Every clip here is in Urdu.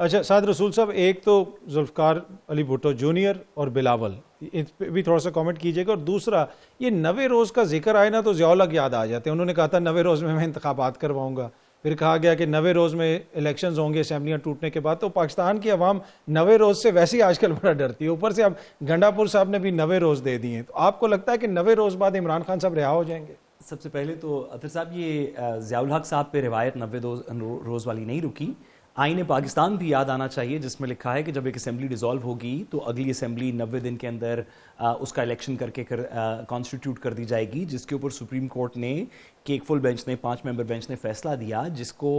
اچھا سعد رسول صاحب، ایک تو ذوالفقار علی بھٹو جونیئر اور بلاول، اس پہ بھی تھوڑا سا کامنٹ کیجیے گا. اور دوسرا، یہ 90 روز کا ذکر آئے نا تو ضیاء الحق یاد آ جاتے ہیں. انہوں نے کہا تھا 90 روز میں انتخابات کرواؤں گا، پھر کہا گیا کہ 90 روز میں الیکشنز ہوں گے اسمبلیاں ٹوٹنے کے بعد. تو پاکستان کی عوام 90 روز سے ویسے ہی آج کل بڑا ڈرتی ہے، اوپر سے اب گنڈا پور صاحب نے بھی 90 روز دے دیے ہیں. تو آپ کو لگتا ہے کہ 90 روز بعد عمران خان صاحب رہا ہو جائیں گے؟ سب سے پہلے تو اطہر صاحب، یہ ضیاء الحق صاحب پہ روایت 90 روز والی نہیں رکی. آئین پاکستان بھی یاد آنا چاہیے، جس میں لکھا ہے کہ جب ایک اسمبلی ڈیزالو ہوگی تو اگلی اسمبلی 90 دن کے اندر اس کا الیکشن کر کے کانسٹیٹیوٹ کر دی جائے گی، جس کے اوپر سپریم کورٹ نے کہ ایک فل بینچ نے 5 ممبر بینچ نے فیصلہ دیا، جس کو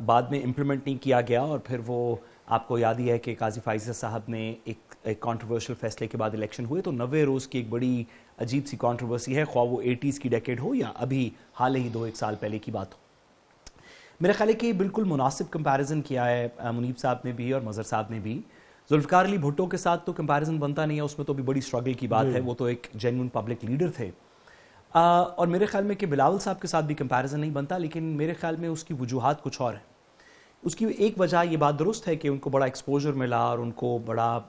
بعد میں امپلیمنٹ نہیں کیا گیا. اور پھر وہ آپ کو یاد ہی ہے کہ قاضی فائزہ صاحب نے ایک کانٹروورشل فیصلے کے بعد الیکشن ہوئے. تو 90 روز کی ایک بڑی عجیب سی کانٹروورسی ہے، خواہ وہ 80s کی ڈیکیڈ ہو یا ابھی حال ہی 2-1 سال پہلے کی بات ہو. میرے خیال ہے کہ بالکل مناسب کمپیریزن کیا ہے منیب صاحب نے بھی اور مظہر صاحب نے بھی. ذوالفقار علی بھٹو کے ساتھ تو کمپیریزن بنتا نہیں ہے، اس میں تو بھی بڑی سٹرگل کی بات ہے. وہ تو ایک جینوئن پبلک لیڈر تھے. اور میرے خیال میں کہ بلاول صاحب کے ساتھ بھی کمپیریزن نہیں بنتا، لیکن میرے خیال میں اس کی وجوہات کچھ اور ہیں. اس کی ایک وجہ یہ بات درست ہے کہ ان کو بڑا ایکسپوجر ملا اور ان کو بڑا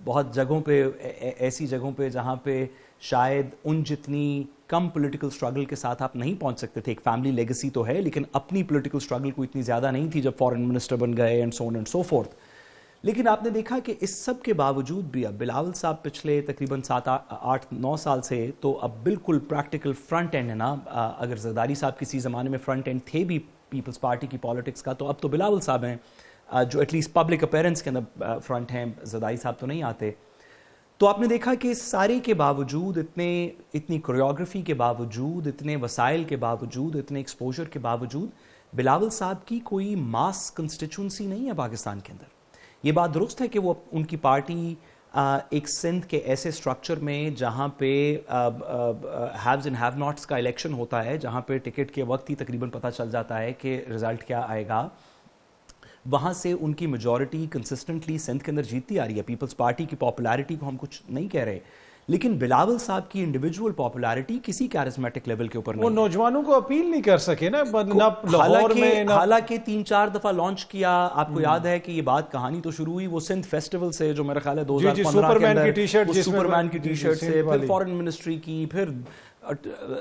بہت جگہوں پہ، ایسی جگہوں پہ جہاں پہ شاید ان جتنی کم پولیٹیکل سٹرگل کے ساتھ آپ نہیں پہنچ سکتے تھے. ایک فیملی لیگسی تو ہے، لیکن اپنی پولیٹیکل سٹرگل کو اتنی زیادہ نہیں تھی جب فارن منسٹر بن گئے and so on and so forth. لیکن آپ نے دیکھا کہ اس سب کے باوجود بھی اب بلاول صاحب پچھلے تقریباً 7-8-9 سال سے تو اب بالکل پریکٹیکل فرنٹ اینڈ ہے نا. اگر زرداری صاحب کسی زمانے میں فرنٹ اینڈ تھے بھی پیپلز پارٹی کی پالیٹکس کا، تو اب تو بلاول صاحب ہیں جو ایٹ لیسٹ پبلک اپیرنس کے اندر فرنٹ ہیں. زرداری صاحب تو نہیں آتے. تو آپ نے دیکھا کہ سارے کے باوجود، اتنی کوریوگرافی کے باوجود، اتنے وسائل کے باوجود، اتنے ایکسپوجر کے باوجود، بلاول صاحب کی کوئی ماس کنسٹیچوئنسی نہیں ہے پاکستان کے اندر. یہ بات درست ہے کہ وہ ان کی پارٹی ایک سندھ کے ایسے سٹرکچر میں جہاں پہ ہیوز اینڈ ہیو ناٹس کا الیکشن ہوتا ہے، جہاں پہ ٹکٹ کے وقت ہی تقریباً پتہ چل جاتا ہے کہ رزلٹ کیا آئے گا، وہاں سے ان کی میجورٹی کنسسٹنٹلی سندھ کے اندر جیتتی آ رہی ہے. پیپلز پارٹی کی پاپولیرٹی کو ہم کچھ نہیں کہہ رہے، لیکن بلاول صاحب کی انڈیویجول پاپولیرٹی کسی کیرزمیٹک لیول کے اوپر نہیں. وہ نوجوانوں کو اپیل نہیں کر سکے نا لاہور میں. حالانکہ 3-4 دفعہ لانچ کیا. آپ کو یاد ہے کہ یہ بات کہانی تو شروع ہوئی وہ سندھ فیسٹیول سے، جو میرا خیال ہے 2015 کے اندر سپرمین کی ٹی شرٹ سے، پھر فارن منسٹری کی، پھر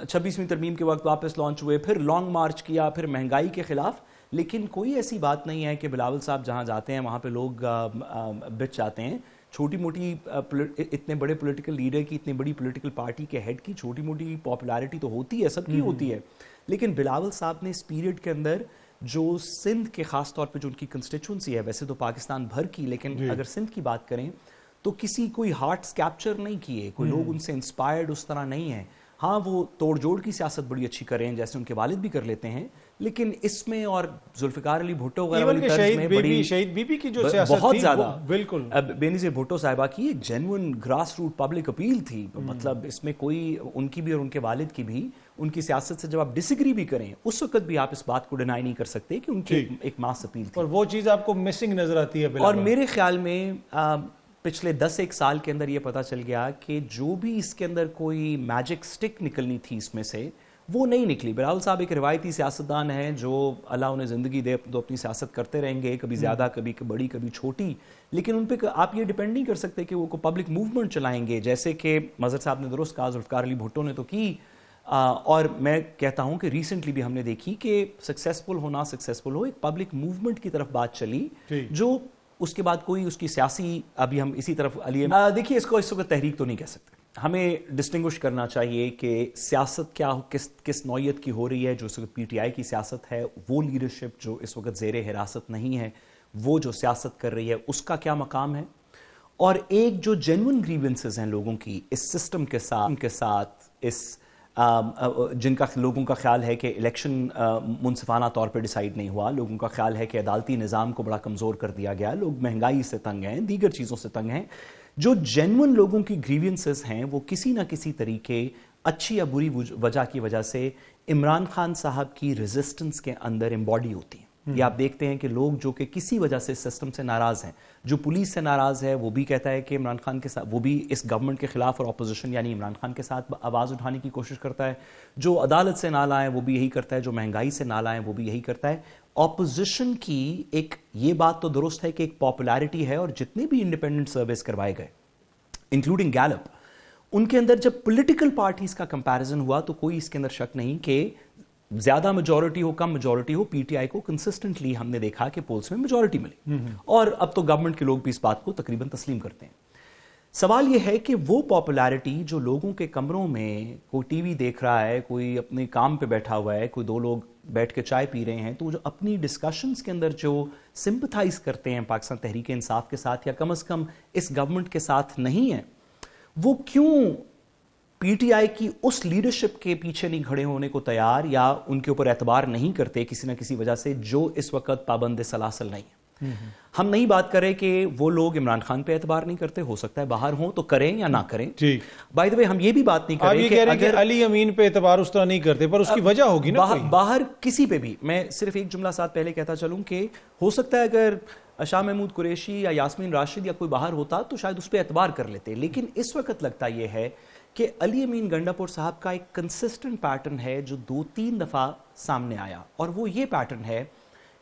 26ویں ترمیم کے وقت واپس لانچ ہوئے، پھر لانگ مارچ کیا، پھر مہنگائی کے خلاف. لیکن کوئی ایسی بات نہیں ہے کہ بلاول صاحب جہاں جاتے ہیں وہاں پہ لوگ بچ جاتے ہیں. چھوٹی موٹی اتنے بڑے پولیٹیکل لیڈر کی، اتنی بڑی پولیٹیکل پارٹی کے ہیڈ کی چھوٹی موٹی پاپولیرٹی تو ہوتی ہے، سب کی ہوتی ہے. لیکن بلاول صاحب نے اس پیریڈ کے اندر جو سندھ کے خاص طور پہ جو ان کی کنسٹیچوئنسی ہے، ویسے تو پاکستان بھر کی، لیکن اگر سندھ کی بات کریں تو کسی کوئی ہارٹس کیپچر نہیں کیے، کوئی لوگ ان سے انسپائرڈ اس طرح نہیں ہیں. ہاں وہ توڑ جوڑ کی سیاست بڑی اچھی کریں جیسے ان کے والد بھی کر لیتے ہیں، لیکن اس میں اور ذوالفقار علی بھٹو وغیرہ والی طرز میں بڑی شہید بی بی کی جو سیاست بہت تھی زیادہ بالکل بینظیر بھٹو صاحبہ کی ایک genuine grass root public appeal تھی. مطلب اس میں کوئی ان کی بھی اور ان کے والد کی بھی، ان کی سیاست سے جب آپ ڈس ایگری بھی کریں اس وقت بھی آپ اس بات کو ڈینائی نہیں کر سکتے کہ ان کی ایک ماس اپیل تھی. اور وہ چیز آپ کو مسنگ نظر آتی ہے. اور میرے خیال میں پچھلے 10-1 سال کے اندر یہ پتا چل گیا کہ جو بھی اس کے اندر کوئی میجک سٹک نکلنی تھی اس میں سے، وہ نہیں نکلی. بلاول صاحب ایک روایتی سیاستدان ہیں جو اللہ انہیں زندگی دے تو اپنی سیاست کرتے رہیں گے، کبھی زیادہ کبھی بڑی کبھی چھوٹی، لیکن ان پہ آپ یہ ڈیپینڈ نہیں کر سکتے کہ وہ پبلک موومنٹ چلائیں گے جیسے کہ مظہر صاحب نے درست کہا، ذوالفقار علی بھٹو نے تو کی. اور میں کہتا ہوں کہ ریسنٹلی بھی ہم نے دیکھی کہ سکسیسفل ہو ایک پبلک موومنٹ کی طرف بات چلی، جو اس کے بعد کوئی اس کی سیاسی، ابھی ہم اسی طرف دیکھیے اس کو اس وقت تحریک تو نہیں کہہ سکتے. ہمیں ڈسٹنگوش کرنا چاہیے کہ سیاست کیا کس نوعیت کی ہو رہی ہے. جو اس وقت پی ٹی آئی کی سیاست ہے، وہ لیڈرشپ جو اس وقت زیر حراست نہیں ہے، وہ جو سیاست کر رہی ہے اس کا کیا مقام ہے، اور ایک جو جینوئن گریونسز ہیں لوگوں کی اس سسٹم کے ساتھ اس جن کا لوگوں کا خیال ہے کہ الیکشن منصفانہ طور پہ ڈیسائیڈ نہیں ہوا، لوگوں کا خیال ہے کہ عدالتی نظام کو بڑا کمزور کر دیا گیا، لوگ مہنگائی سے تنگ ہیں، دیگر چیزوں سے تنگ ہیں. جو جینوئن لوگوں کی گریونسز ہیں وہ کسی نہ کسی طریقے، اچھی یا بری وجہ کی وجہ سے عمران خان صاحب کی ریزسٹنس کے اندر امباڈی ہوتی ہیں. یہ آپ دیکھتے ہیں کہ لوگ جو کہ کسی وجہ سے سسٹم سے ناراض ہیں, جو پولیس سے ناراض ہے وہ بھی کہتا ہے کہ عمران خان کے ساتھ, وہ بھی اس گورنمنٹ کے خلاف اور اپوزیشن یعنی عمران خان کے ساتھ آواز اٹھانے کی کوشش کرتا ہے, جو عدالت سے نالا ہے وہ بھی یہی کرتا ہے, جو مہنگائی سے نالا ہے وہ بھی یہی کرتا ہے. اپوزیشن کی ایک یہ بات تو درست ہے کہ ایک پاپولیرٹی ہے, اور جتنے بھی انڈیپینڈنٹ سروس کروائے گئے انکلوڈنگ گیلپ, ان کے اندر جب پولیٹیکل پارٹیز کا کمپیریزن ہوا تو کوئی اس کے اندر شک نہیں کہ زیادہ majority who come majority who, P T I کو کنسسٹنٹلی ہم نے دیکھا کہ پولس میں میجورٹی ملی, اور اب تو گورنمنٹ کے لوگ بھی اس بات کو تقریباً تسلیم کرتے ہیں. سوال یہ ہے کہ وہ پاپولیرٹی جو لوگوں کے کمروں میں کوئی ٹی وی دیکھ رہا ہے, کوئی اپنے کام پہ بیٹھا ہوا ہے, کوئی دو لوگ بیٹھ کے چائے پی رہے ہیں, تو جو اپنی ڈسکشنز کے اندر جو سمپتھائز کرتے ہیں پاکستان تحریک انصاف کے ساتھ یا کم از کم اس گورنمنٹ کے ساتھ نہیں ہیں, وہ کیوں پی ٹی آئی کی اس لیڈرشپ کے پیچھے نہیں کھڑے ہونے کو تیار یا ان کے اوپر اعتبار نہیں کرتے کسی نہ کسی وجہ سے, جو اس وقت پابند سلاسل نہیں ہے. ہم نہیں بات کریں کہ وہ لوگ عمران خان پہ اعتبار نہیں کرتے, ہو سکتا ہے باہر ہوں تو کریں یا نہ کریں. بائی دا وے ہم یہ بھی بات نہیں کریں کہ اگر علی امین پہ اعتبار اس طرح نہیں کرتے, پر اس کی وجہ ہوگی نا باہر کسی پہ بھی. میں صرف ایک جملہ ساتھ پہلے کہتا چلوں کہ ہو سکتا ہے اگر شاہ محمود قریشی یا یاسمین راشد یا کوئی باہر ہوتا تو شاید اس پہ اعتبار کر لیتے, لیکن اس وقت لگتا یہ ہے کہ علی امین گنڈاپور صاحب کا ایک کنسسٹنٹ پیٹرن ہے جو 2-3 دفعہ سامنے آیا, اور وہ یہ پیٹرن ہے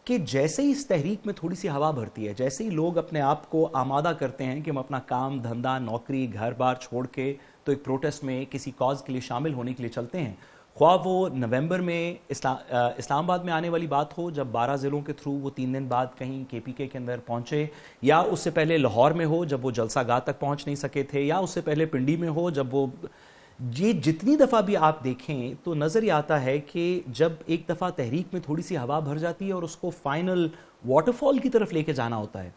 کہ جیسے ہی اس تحریک میں تھوڑی سی ہوا بھرتی ہے, جیسے ہی لوگ اپنے آپ کو آمادہ کرتے ہیں کہ ہم اپنا کام دھندا نوکری گھر بار چھوڑ کے تو ایک پروٹیسٹ میں کسی کاز کے لیے شامل ہونے کے لیے چلتے ہیں, خواہ وہ نومبر میں اسلام آباد میں آنے والی بات ہو جب 12 ضلعوں کے تھرو وہ 3 دن بعد کہیں کے پی کے اندر پہنچے, یا اس سے پہلے لاہور میں ہو جب وہ جلسہ گاہ تک پہنچ نہیں سکے تھے, یا اس سے پہلے پنڈی میں ہو جب وہ, یہ جتنی دفعہ بھی آپ دیکھیں تو نظر یہ آتا ہے کہ جب ایک دفعہ تحریک میں تھوڑی سی ہوا بھر جاتی ہے اور اس کو فائنل واٹر فال کی طرف لے کے جانا ہوتا ہے,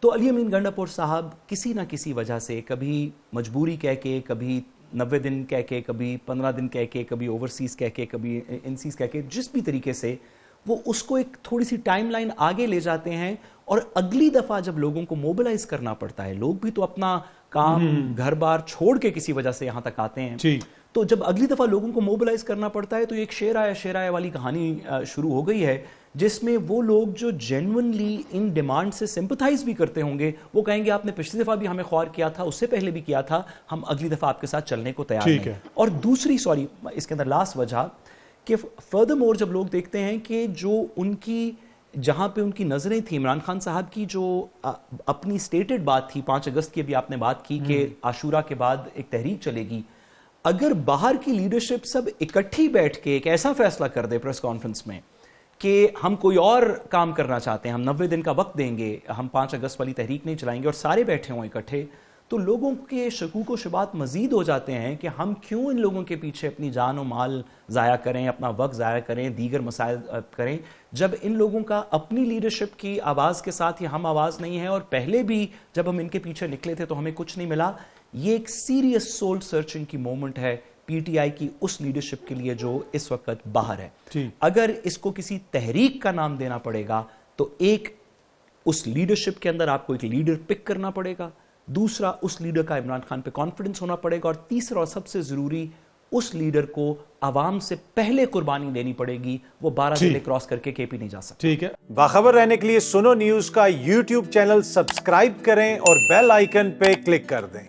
تو علی امین گنڈاپور صاحب کسی نہ کسی وجہ سے کبھی مجبوری کہہ کے, کبھی 90 دن کہہ کے, کبھی 15 دن کہہ کے, کبھی اوورسیز کہہ کے, کبھی انسیز کہہ کے, جس بھی طریقے سے وہ اس کو ایک تھوڑی سی ٹائم لائن آگے لے جاتے ہیں, اور اگلی دفعہ جب لوگوں کو موبلائز کرنا پڑتا ہے, لوگ بھی تو اپنا کام گھر بار چھوڑ کے کسی وجہ سے یہاں تک آتے ہیں, تو جب اگلی دفعہ لوگوں کو موبلائز کرنا پڑتا ہے تو ایک شیر آیا والی کہانی شروع ہو گئی ہے, جس میں وہ لوگ جو جینوئنلی ان ڈیمانڈ سے سمپتھائز بھی کرتے ہوں گے وہ کہیں گے آپ نے پچھلی دفعہ بھی ہمیں خوار کیا تھا, اس سے پہلے بھی کیا تھا, ہم اگلی دفعہ آپ کے ساتھ چلنے کو تیار ہیں. اور دوسری اس کے اندر لاسٹ وجہ کہ فردر مور جب لوگ دیکھتے ہیں کہ جو ان کی جہاں پہ ان کی نظریں تھیں, عمران خان صاحب کی جو اپنی سٹیٹڈ بات تھی 5 اگست کی ابھی آپ نے بات کی کہ عاشورہ کے بعد ایک تحریک چلے گی, اگر باہر کی لیڈرشپ سب اکٹھی بیٹھ کے ایک ایسا فیصلہ کر دے پریس کانفرنس میں کہ ہم کوئی اور کام کرنا چاہتے ہیں, ہم 90 دن کا وقت دیں گے, ہم 5 اگست والی تحریک نہیں چلائیں گے, اور سارے بیٹھے ہوں اکٹھے, تو لوگوں کے شکوک و شبہات مزید ہو جاتے ہیں کہ ہم کیوں ان لوگوں کے پیچھے اپنی جان و مال ضائع کریں, اپنا وقت ضائع کریں, دیگر مسائل کریں, جب ان لوگوں کا اپنی لیڈرشپ کی آواز کے ساتھ ہی ہم آواز نہیں ہے, اور پہلے بھی جب ہم ان کے پیچھے نکلے تھے تو ہمیں کچھ نہیں ملا. یہ ایک سیریس سول سرچنگ کی مومنٹ ہے پی ٹی آئی کی اس لیڈرشپ کے لیے جو اس وقت باہر ہے. اگر اس کو کسی تحریک کا نام دینا پڑے گا تو ایک اس لیڈرشپ کے اندر آپ کو ایک لیڈر پک کرنا پڑے گا, دوسرا اس لیڈر کا عمران خان پہ کانفیڈنس ہونا پڑے گا, اور تیسرا اور سب سے ضروری اس لیڈر کو عوام سے پہلے قربانی دینی پڑے گی, وہ 12 ضلع کراس کر کے کے پی نہیں جا سکتا. ٹھیک ہے, باخبر رہنے کے لیے سنو نیوز کا یوٹیوب چینل سبسکرائب کریں اور بیل آئیکن پہ کلک کر دیں.